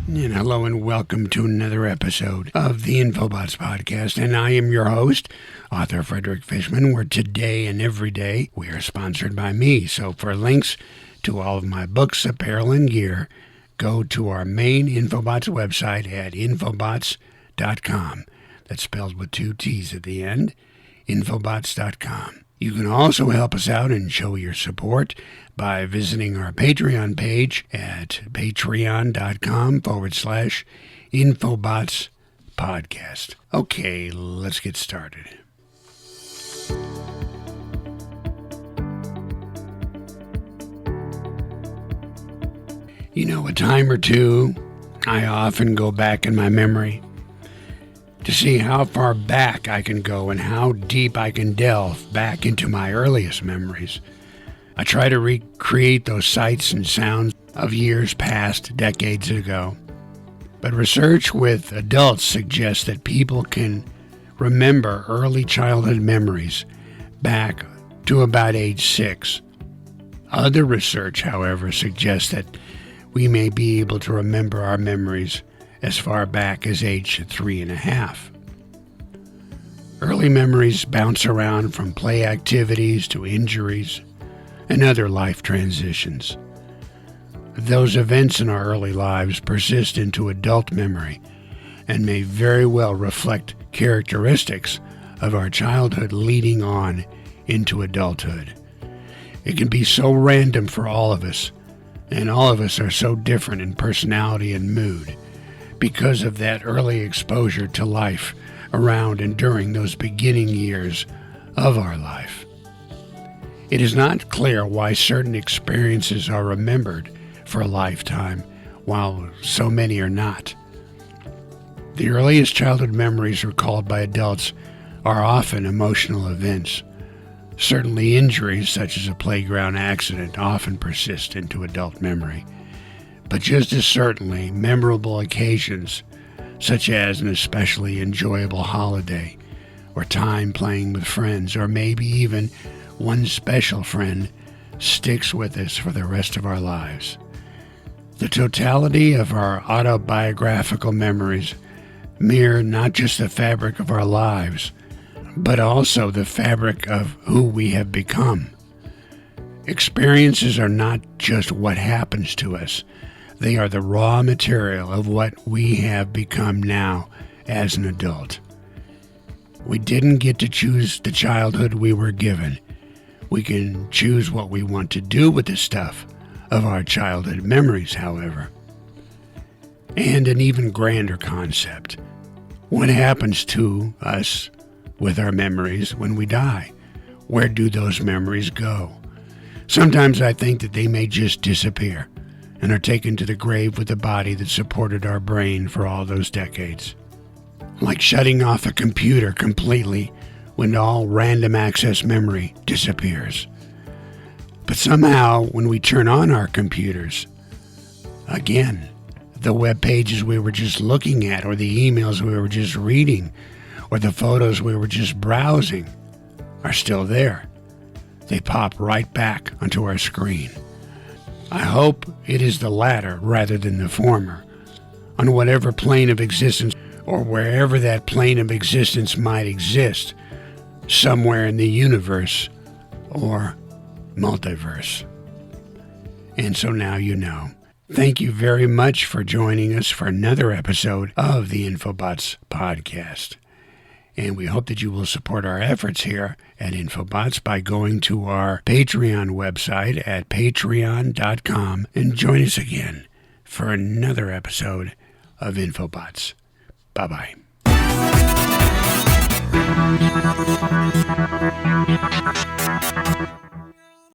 And hello and welcome to another episode of the Infobotts Podcast. And I am your host, author Frederick Fishman, where today and every day we are sponsored by me. So for links to all of my books, apparel, and gear, go to our main Infobotts website at infobotts.com. That's spelled with 2 T's at the end, infobotts.com. You can also help us out and show your support by visiting our Patreon page at patreon.com/Infobotts Podcast. Okay, let's get started. You know, a time or two, I often go back in my memory to see how far back I can go and how deep I can delve back into my earliest memories. I try to recreate those sights and sounds of years past, decades ago. But research with adults suggests that people can remember early childhood memories back to about age 6. Other research, however, suggests that we may be able to remember our memories as far back as age 3.5. Early memories bounce around from play activities to injuries and other life transitions. Those events in our early lives persist into adult memory and may very well reflect characteristics of our childhood leading on into adulthood. It can be so random for all of us, and all of us are so different in personality and mood because of that early exposure to life around and during those beginning years of our life. It is not clear why certain experiences are remembered for a lifetime, while so many are not. The earliest childhood memories recalled by adults are often emotional events. Certainly injuries such as a playground accident often persist into adult memory. But just as certainly, memorable occasions, such as an especially enjoyable holiday, or time playing with friends, or maybe even one special friend, sticks with us for the rest of our lives. The totality of our autobiographical memories mirror not just the fabric of our lives, but also the fabric of who we have become. Experiences are not just what happens to us. They are the raw material of what we have become now as an adult. We didn't get to choose the childhood we were given. We can choose what we want to do with the stuff of our childhood memories, however. And an even grander concept. What happens to us with our memories when we die? Where do those memories go? Sometimes I think that they may just disappear and are taken to the grave with the body that supported our brain for all those decades. Like shutting off a computer completely when all random access memory disappears. But somehow, when we turn on our computers, again, the web pages we were just looking at, or the emails we were just reading, or the photos we were just browsing are still there. They pop right back onto our screen. I hope it is the latter rather than the former, on whatever plane of existence or wherever that plane of existence might exist, somewhere in the universe or multiverse. And so now you know. Thank you very much for joining us for another episode of the Infobotts Podcast. And we hope that you will support our efforts here at Infobotts by going to our Patreon website at patreon.com and join us again for another episode of Infobotts. Bye-bye.